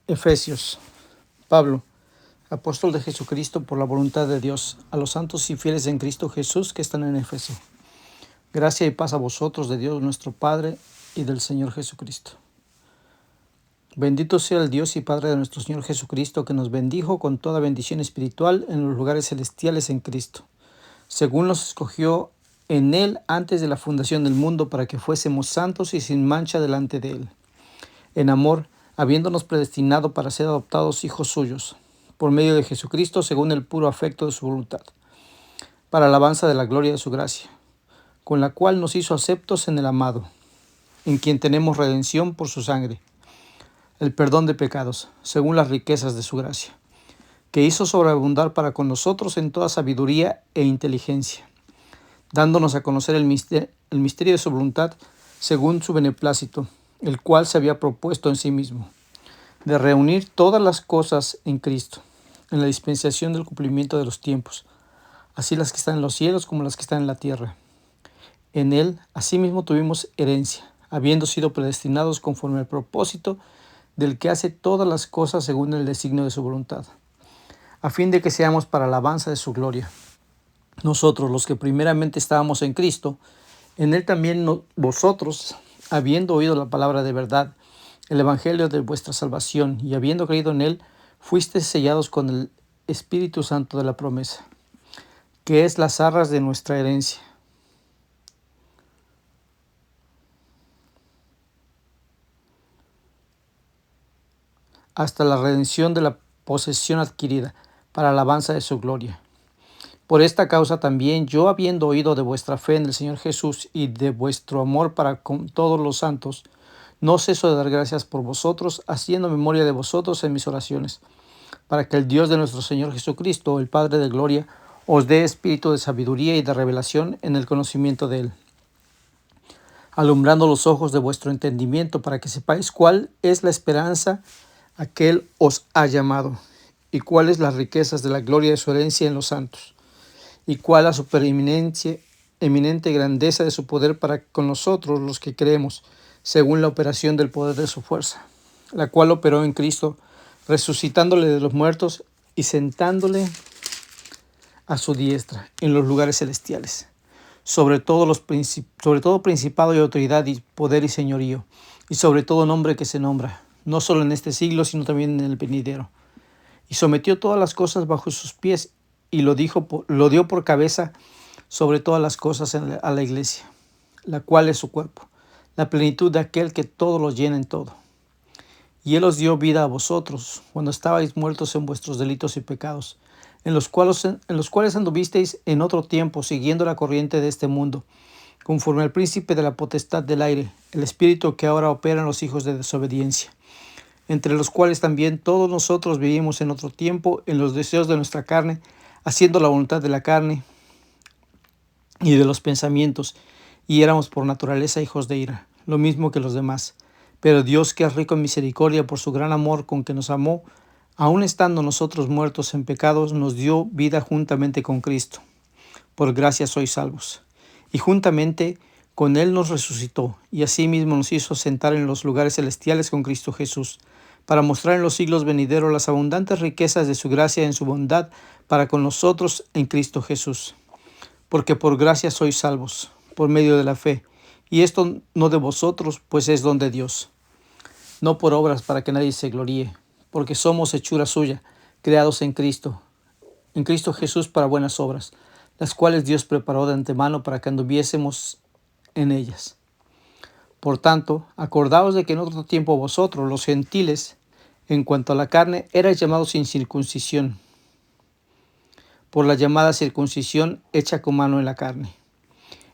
Efesios. Pablo, apóstol de Jesucristo por la voluntad de Dios, a los santos y fieles en Cristo Jesús que están en Efeso. Gracia y paz a vosotros de Dios nuestro Padre y del Señor Jesucristo. Bendito sea el Dios y Padre de nuestro Señor Jesucristo, que nos bendijo con toda bendición espiritual en los lugares celestiales en Cristo, según nos escogió en Él antes de la fundación del mundo, para que fuésemos santos y sin mancha delante de Él. En amor, habiéndonos predestinado para ser adoptados hijos suyos, por medio de Jesucristo, según el puro afecto de su voluntad, para alabanza de la gloria de su gracia, con la cual nos hizo aceptos en el amado, en quien tenemos redención por su sangre, el perdón de pecados, según las riquezas de su gracia, que hizo sobreabundar para con nosotros en toda sabiduría e inteligencia, dándonos a conocer el misterio de su voluntad, según su beneplácito, el cual se había propuesto en sí mismo, de reunir todas las cosas en Cristo, en la dispensación del cumplimiento de los tiempos, así las que están en los cielos como las que están en la tierra. En Él, asimismo, tuvimos herencia, habiendo sido predestinados conforme al propósito del que hace todas las cosas según el designio de su voluntad, a fin de que seamos para alabanza de su gloria. Nosotros, los que primeramente estábamos en Cristo, en Él también vosotros, habiendo oído la palabra de verdad, el evangelio de vuestra salvación, y habiendo creído en Él, fuisteis sellados con el Espíritu Santo de la promesa, que es las arras de nuestra herencia, hasta la redención de la posesión adquirida, para alabanza de su gloria. Por esta causa también yo, habiendo oído de vuestra fe en el Señor Jesús y de vuestro amor para con todos los santos, no ceso de dar gracias por vosotros, haciendo memoria de vosotros en mis oraciones, para que el Dios de nuestro Señor Jesucristo, el Padre de gloria, os dé espíritu de sabiduría y de revelación en el conocimiento de Él, alumbrando los ojos de vuestro entendimiento, para que sepáis cuál es la esperanza a que Él os ha llamado, y cuáles las riquezas de la gloria de su herencia en los santos, y cuál la supereminente grandeza de su poder para con nosotros los que creemos, según la operación del poder de su fuerza, la cual operó en Cristo, resucitándole de los muertos y sentándole a su diestra en los lugares celestiales, sobre todo principado y autoridad y poder y señorío, y sobre todo nombre que se nombra, no solo en este siglo, sino también en el venidero. Y sometió todas las cosas bajo sus pies, y lo dio por cabeza sobre todas las cosas a la iglesia, la cual es su cuerpo, la plenitud de aquel que todo lo llena en todo. Y Él os dio vida a vosotros, cuando estabais muertos en vuestros delitos y pecados, en los cuales anduvisteis en otro tiempo, siguiendo la corriente de este mundo, conforme al príncipe de la potestad del aire, el espíritu que ahora opera en los hijos de desobediencia, entre los cuales también todos nosotros vivimos en otro tiempo en los deseos de nuestra carne, haciendo la voluntad de la carne y de los pensamientos, y éramos por naturaleza hijos de ira, lo mismo que los demás. Pero Dios, que es rico en misericordia por su gran amor con que nos amó, aun estando nosotros muertos en pecados, nos dio vida juntamente con Cristo. Por gracia sois salvos. Y juntamente con Él nos resucitó, y asimismo nos hizo sentar en los lugares celestiales con Cristo Jesús, para mostrar en los siglos venideros las abundantes riquezas de su gracia en su bondad para con nosotros en Cristo Jesús. Porque por gracia sois salvos, por medio de la fe, y esto no de vosotros, pues es don de Dios, no por obras para que nadie se gloríe, porque somos hechura suya, creados en Cristo Jesús para buenas obras, las cuales Dios preparó de antemano para que anduviésemos en ellas. Por tanto, acordaos de que en otro tiempo vosotros, los gentiles, en cuanto a la carne, erais llamados sin circuncisión, por la llamada circuncisión hecha con mano en la carne.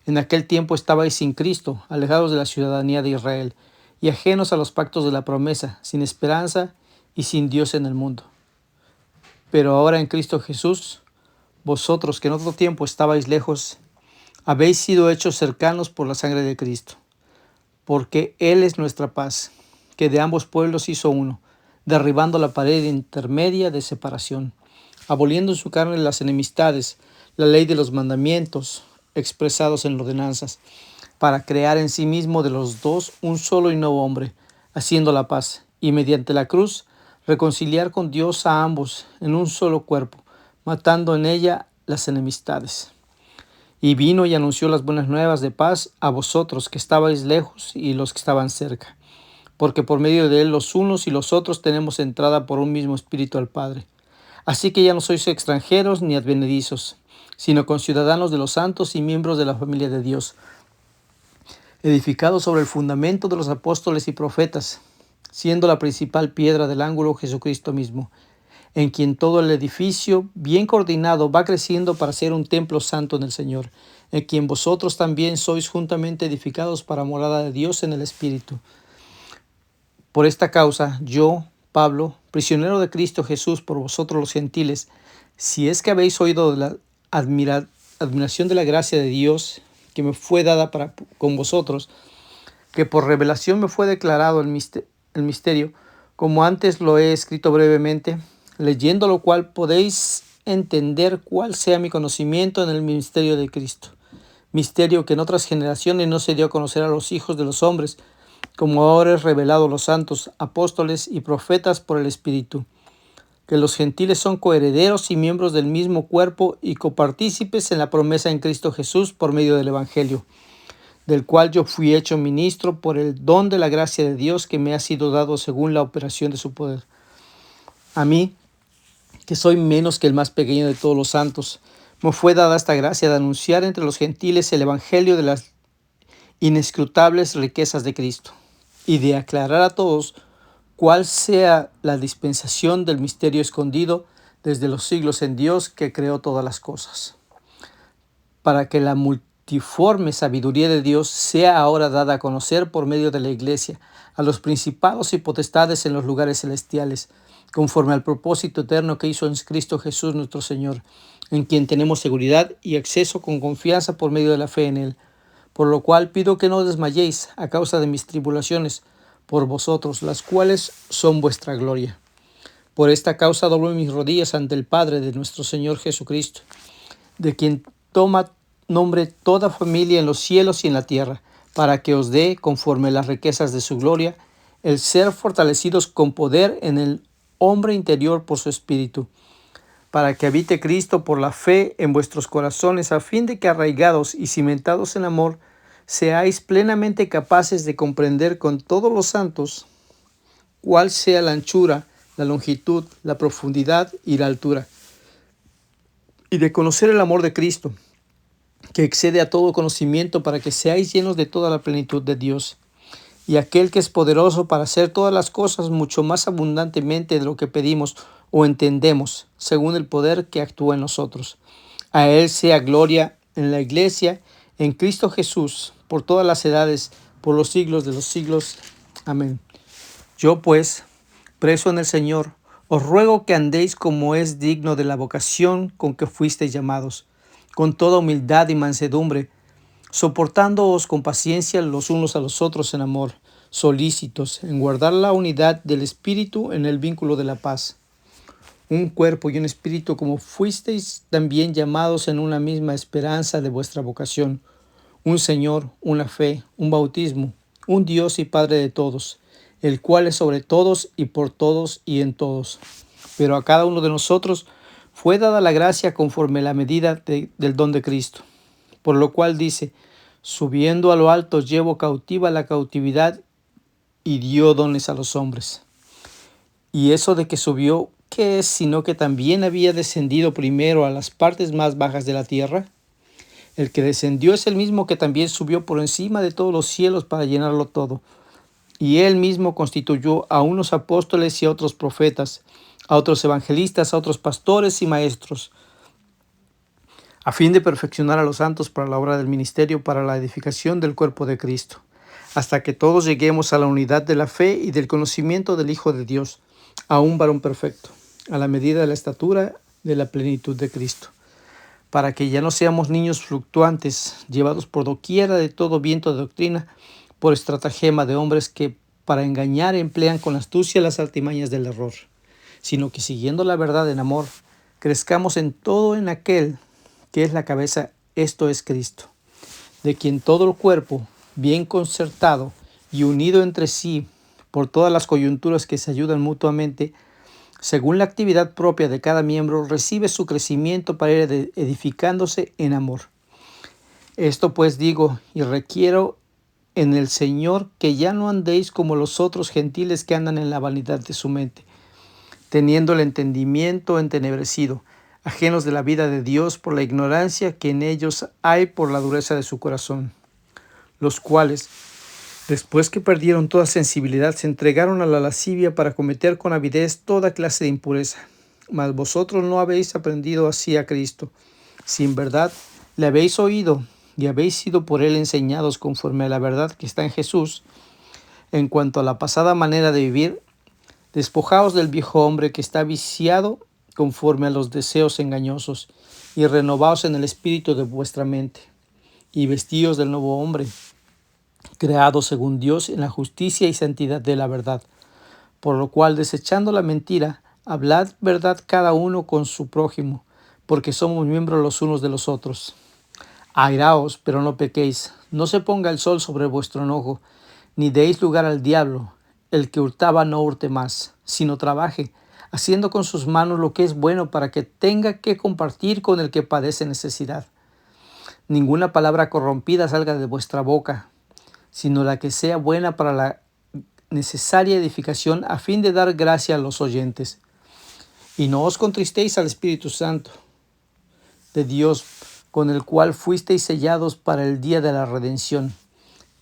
En aquel tiempo estabais sin Cristo, alejados de la ciudadanía de Israel, y ajenos a los pactos de la promesa, sin esperanza y sin Dios en el mundo. Pero ahora en Cristo Jesús, vosotros que en otro tiempo estabais lejos, habéis sido hechos cercanos por la sangre de Cristo, porque Él es nuestra paz, que de ambos pueblos hizo uno, derribando la pared intermedia de separación, aboliendo en su carne las enemistades, la ley de los mandamientos expresados en ordenanzas, para crear en sí mismo de los dos un solo y nuevo hombre, haciendo la paz, y mediante la cruz reconciliar con Dios a ambos en un solo cuerpo, matando en ella las enemistades. Y vino y anunció las buenas nuevas de paz a vosotros que estabais lejos y los que estaban cerca, porque por medio de él los unos y los otros tenemos entrada por un mismo espíritu al Padre. Así que ya no sois extranjeros ni advenedizos, sino conciudadanos de los santos y miembros de la familia de Dios, edificados sobre el fundamento de los apóstoles y profetas, siendo la principal piedra del ángulo Jesucristo mismo, en quien todo el edificio, bien coordinado, va creciendo para ser un templo santo en el Señor, en quien vosotros también sois juntamente edificados para morada de Dios en el Espíritu. Por esta causa, yo, Pablo, prisionero de Cristo Jesús por vosotros los gentiles, si es que habéis oído de la admiración de la gracia de Dios que me fue dada con vosotros, que por revelación me fue declarado el misterio, como antes lo he escrito brevemente, leyendo lo cual podéis entender cuál sea mi conocimiento en el misterio de Cristo, misterio que en otras generaciones no se dio a conocer a los hijos de los hombres, como ahora es revelado a los santos, apóstoles y profetas por el Espíritu, que los gentiles son coherederos y miembros del mismo cuerpo y copartícipes en la promesa en Cristo Jesús por medio del Evangelio, del cual yo fui hecho ministro por el don de la gracia de Dios que me ha sido dado según la operación de su poder. A mí, que soy menos que el más pequeño de todos los santos, me fue dada esta gracia de anunciar entre los gentiles el Evangelio de las inescrutables riquezas de Cristo, y de aclarar a todos cuál sea la dispensación del misterio escondido desde los siglos en Dios que creó todas las cosas, para que la multiforme sabiduría de Dios sea ahora dada a conocer por medio de la Iglesia a los principados y potestades en los lugares celestiales, conforme al propósito eterno que hizo en Cristo Jesús nuestro Señor, en quien tenemos seguridad y acceso con confianza por medio de la fe en Él. Por lo cual pido que no desmayéis a causa de mis tribulaciones por vosotros, las cuales son vuestra gloria. Por esta causa doblo mis rodillas ante el Padre de nuestro Señor Jesucristo, de quien toma nombre toda familia en los cielos y en la tierra, para que os dé, conforme las riquezas de su gloria, el ser fortalecidos con poder en el hombre interior por su Espíritu, para que habite Cristo por la fe en vuestros corazones, a fin de que arraigados y cimentados en amor, seáis plenamente capaces de comprender con todos los santos cuál sea la anchura, la longitud, la profundidad y la altura, y de conocer el amor de Cristo, que excede a todo conocimiento, para que seáis llenos de toda la plenitud de Dios. Y aquel que es poderoso para hacer todas las cosas mucho más abundantemente de lo que pedimos o entendemos, según el poder que actúa en nosotros. A Él sea gloria en la Iglesia, en Cristo Jesús, por todas las edades, por los siglos de los siglos. Amén. Yo pues, preso en el Señor, os ruego que andéis como es digno de la vocación con que fuisteis llamados, con toda humildad y mansedumbre, soportándoos con paciencia los unos a los otros en amor, solícitos en guardar la unidad del Espíritu en el vínculo de la paz. Un cuerpo y un espíritu, como fuisteis también llamados en una misma esperanza de vuestra vocación. Un Señor, una fe, un bautismo, un Dios y Padre de todos, el cual es sobre todos y por todos y en todos. Pero a cada uno de nosotros fue dada la gracia conforme a la medida del don de Cristo. Por lo cual dice, subiendo a lo alto llevo cautiva la cautividad, y dio dones a los hombres. Y eso de que subió, ¿qué es sino que también había descendido primero a las partes más bajas de la tierra? El que descendió es el mismo que también subió por encima de todos los cielos para llenarlo todo. Y él mismo constituyó a unos apóstoles y a otros profetas, a otros evangelistas, a otros pastores y maestros, a fin de perfeccionar a los santos para la obra del ministerio, para la edificación del cuerpo de Cristo, hasta que todos lleguemos a la unidad de la fe y del conocimiento del Hijo de Dios, a un varón perfecto, a la medida de la estatura de la plenitud de Cristo, para que ya no seamos niños fluctuantes, llevados por doquiera de todo viento de doctrina, por estratagema de hombres que para engañar emplean con astucia las artimañas del error, sino que siguiendo la verdad en amor, crezcamos en todo en aquel que es la cabeza, esto es Cristo, de quien todo el cuerpo, bien concertado y unido entre sí por todas las coyunturas que se ayudan mutuamente, según la actividad propia de cada miembro, recibe su crecimiento para ir edificándose en amor. Esto pues digo y requiero en el Señor que ya no andéis como los otros gentiles que andan en la vanidad de su mente, teniendo el entendimiento entenebrecido, ajenos de la vida de Dios por la ignorancia que en ellos hay por la dureza de su corazón, los cuales, después que perdieron toda sensibilidad, se entregaron a la lascivia para cometer con avidez toda clase de impureza. Mas vosotros no habéis aprendido así a Cristo, si en verdad le habéis oído y habéis sido por él enseñados conforme a la verdad que está en Jesús. En cuanto a la pasada manera de vivir, despojaos del viejo hombre que está viciado conforme a los deseos engañosos, y renovaos en el espíritu de vuestra mente, y vestíos del nuevo hombre, creado según Dios en la justicia y santidad de la verdad. Por lo cual, desechando la mentira, hablad verdad cada uno con su prójimo, porque somos miembros los unos de los otros. Airaos, pero no pequéis, no se ponga el sol sobre vuestro enojo, ni deis lugar al diablo. El que hurtaba no hurte más, sino trabaje, haciendo con sus manos lo que es bueno para que tenga que compartir con el que padece necesidad. Ninguna palabra corrompida salga de vuestra boca, sino la que sea buena para la necesaria edificación a fin de dar gracia a los oyentes. Y no os contristéis al Espíritu Santo de Dios, con el cual fuisteis sellados para el día de la redención.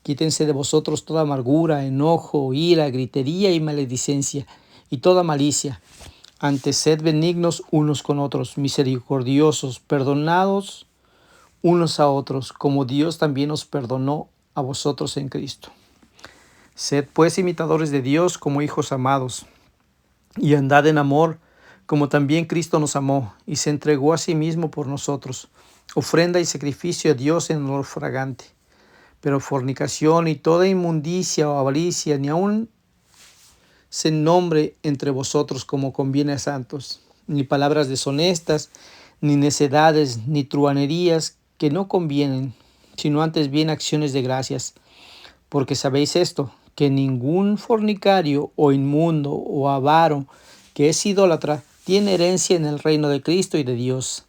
Quítense de vosotros toda amargura, enojo, ira, gritería y maledicencia, y toda malicia. Antes sed benignos unos con otros, misericordiosos, perdonados unos a otros, como Dios también os perdonó a vosotros en Cristo. Sed pues imitadores de Dios como hijos amados, y andad en amor, como también Cristo nos amó, y se entregó a sí mismo por nosotros, ofrenda y sacrificio a Dios en olor fragante. Pero fornicación y toda inmundicia o avaricia, ni aun se nombre entre vosotros como conviene a santos, ni palabras deshonestas, ni necedades, ni truhanerías que no convienen, sino antes bien acciones de gracias. Porque sabéis esto, que ningún fornicario o inmundo o avaro que es idólatra tiene herencia en el reino de Cristo y de Dios.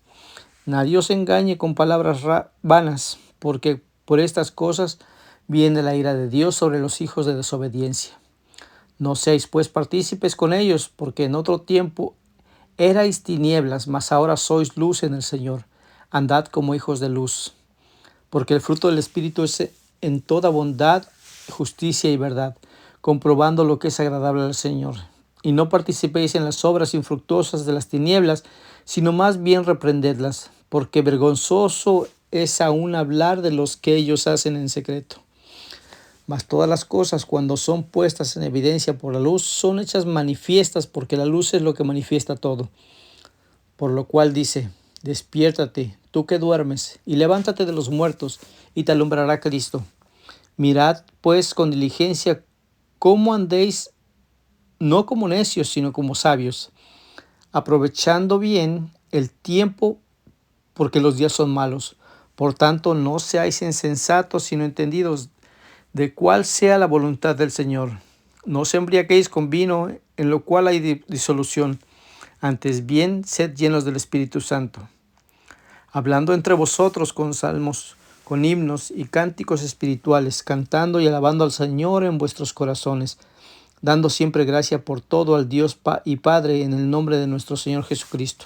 Nadie os engañe con palabras vanas, porque por estas cosas viene la ira de Dios sobre los hijos de desobediencia. No seáis pues partícipes con ellos, porque en otro tiempo erais tinieblas, mas ahora sois luz en el Señor. Andad como hijos de luz. Porque el fruto del Espíritu es en toda bondad, justicia y verdad, comprobando lo que es agradable al Señor. Y no participéis en las obras infructuosas de las tinieblas, sino más bien reprendedlas, porque vergonzoso es aún hablar de los que ellos hacen en secreto. Mas todas las cosas, cuando son puestas en evidencia por la luz, son hechas manifiestas, porque la luz es lo que manifiesta todo. Por lo cual dice: despiértate, tú que duermes, y levántate de los muertos, y te alumbrará Cristo. Mirad pues con diligencia cómo andéis, no como necios, sino como sabios, aprovechando bien el tiempo, porque los días son malos. Por tanto, no seáis insensatos, sino entendidos de cuál sea la voluntad del Señor. No os embriaguéis con vino, en lo cual hay disolución. Antes bien, sed llenos del Espíritu Santo, hablando entre vosotros con salmos, con himnos y cánticos espirituales, cantando y alabando al Señor en vuestros corazones, dando siempre gracia por todo al Dios y Padre en el nombre de nuestro Señor Jesucristo.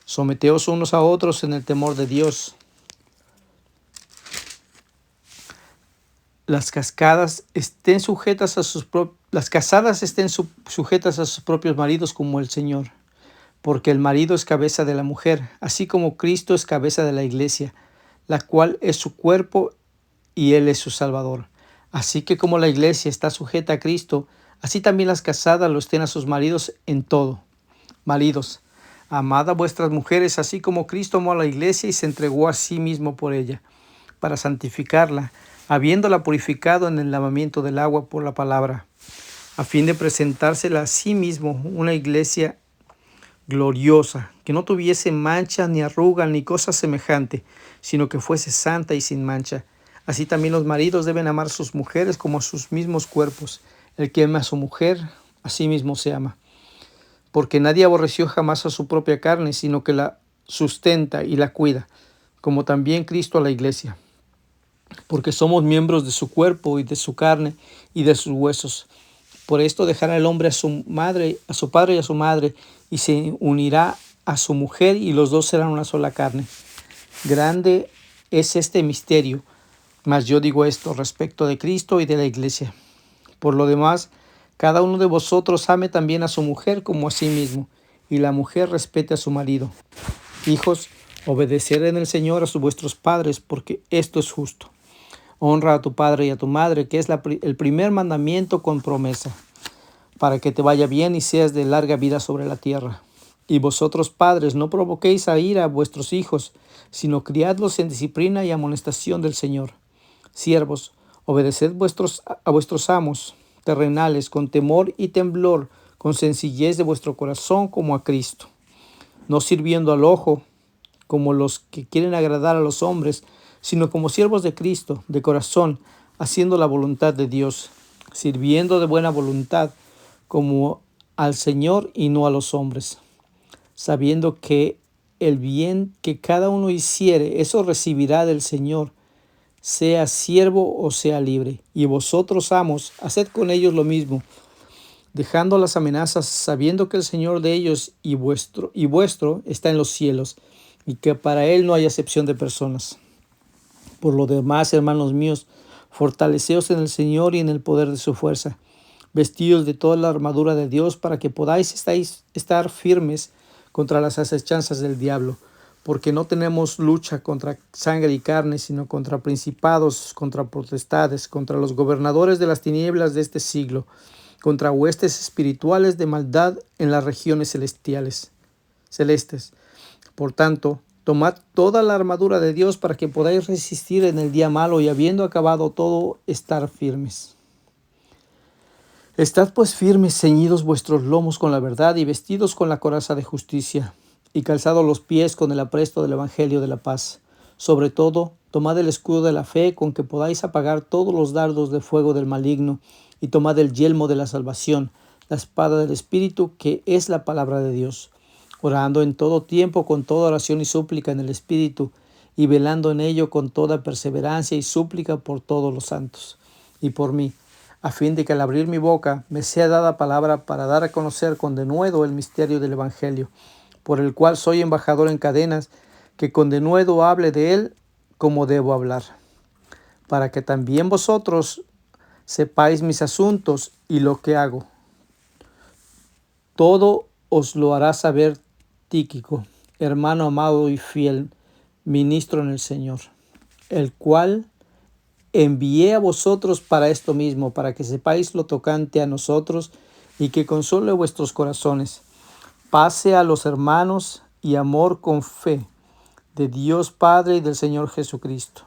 Someteos unos a otros en el temor de Dios. Las casadas estén sujetas a sus propios maridos como el Señor, porque el marido es cabeza de la mujer, así como Cristo es cabeza de la iglesia, la cual es su cuerpo y Él es su Salvador. Así que como la iglesia está sujeta a Cristo, así también las casadas lo estén a sus maridos en todo. Maridos, amad a vuestras mujeres, así como Cristo amó a la iglesia y se entregó a sí mismo por ella, para santificarla, habiéndola purificado en el lavamiento del agua por la palabra, a fin de presentársela a sí mismo una iglesia gloriosa, que no tuviese mancha, ni arruga, ni cosa semejante, sino que fuese santa y sin mancha. Así también los maridos deben amar a sus mujeres como a sus mismos cuerpos. El que ama a su mujer, a sí mismo se ama. porque nadie aborreció jamás a su propia carne, sino que la sustenta y la cuida, como también Cristo a la iglesia, porque somos miembros de su cuerpo y de su carne y de sus huesos. Por esto dejará el hombre a su madre, a su padre y a su madre, y se unirá a su mujer, y los dos serán una sola carne. Grande es este misterio, mas yo digo esto respecto de Cristo y de la iglesia. Por lo demás, cada uno de vosotros ame también a su mujer como a sí mismo, y la mujer respete a su marido. Hijos, obedeced en el Señor a vuestros padres, porque esto es justo. Honra a tu padre y a tu madre, que es el primer mandamiento con promesa, para que te vaya bien y seas de larga vida sobre la tierra. Y vosotros, padres, no provoquéis a ira a vuestros hijos, sino criadlos en disciplina y amonestación del Señor. Siervos, obedeced a vuestros amos terrenales con temor y temblor, con sencillez de vuestro corazón como a Cristo, no sirviendo al ojo como los que quieren agradar a los hombres, sino como siervos de Cristo, de corazón, haciendo la voluntad de Dios, sirviendo de buena voluntad como al Señor y no a los hombres, sabiendo que el bien que cada uno hiciere, eso recibirá del Señor, sea siervo o sea libre. Y vosotros, amos, haced con ellos lo mismo, dejando las amenazas, sabiendo que el Señor de ellos y vuestro está en los cielos, y que para Él no hay acepción de personas. Por lo demás, hermanos míos, fortaleceos en el Señor y en el poder de su fuerza, vestidos de toda la armadura de Dios, para que podáis estar firmes contra las acechanzas del diablo, porque no tenemos lucha contra sangre y carne, sino contra principados, contra potestades, contra los gobernadores de las tinieblas de este siglo, contra huestes espirituales de maldad en las regiones celestes. Por tanto, tomad toda la armadura de Dios para que podáis resistir en el día malo, y habiendo acabado todo, estar firmes. Estad pues firmes, ceñidos vuestros lomos con la verdad, y vestidos con la coraza de justicia, y calzados los pies con el apresto del evangelio de la paz. Sobre todo, tomad el escudo de la fe, con que podáis apagar todos los dardos de fuego del maligno, y tomad el yelmo de la salvación, la espada del Espíritu, que es la palabra de Dios, orando en todo tiempo con toda oración y súplica en el Espíritu, y velando en ello con toda perseverancia y súplica por todos los santos, y por mí, a fin de que al abrir mi boca me sea dada palabra para dar a conocer con denuedo el misterio del Evangelio, por el cual soy embajador en cadenas, que con denuedo hable de él como debo hablar, para que también vosotros sepáis mis asuntos y lo que hago. Todo os lo hará saber Tíquico, hermano amado y fiel, ministro en el Señor, el cual envié a vosotros para esto mismo, para que sepáis lo tocante a nosotros y que console vuestros corazones. Pase a los hermanos y amor con fe de Dios Padre y del Señor Jesucristo.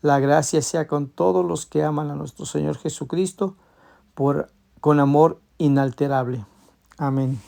La gracia sea con todos los que aman a nuestro Señor Jesucristo con amor inalterable. Amén.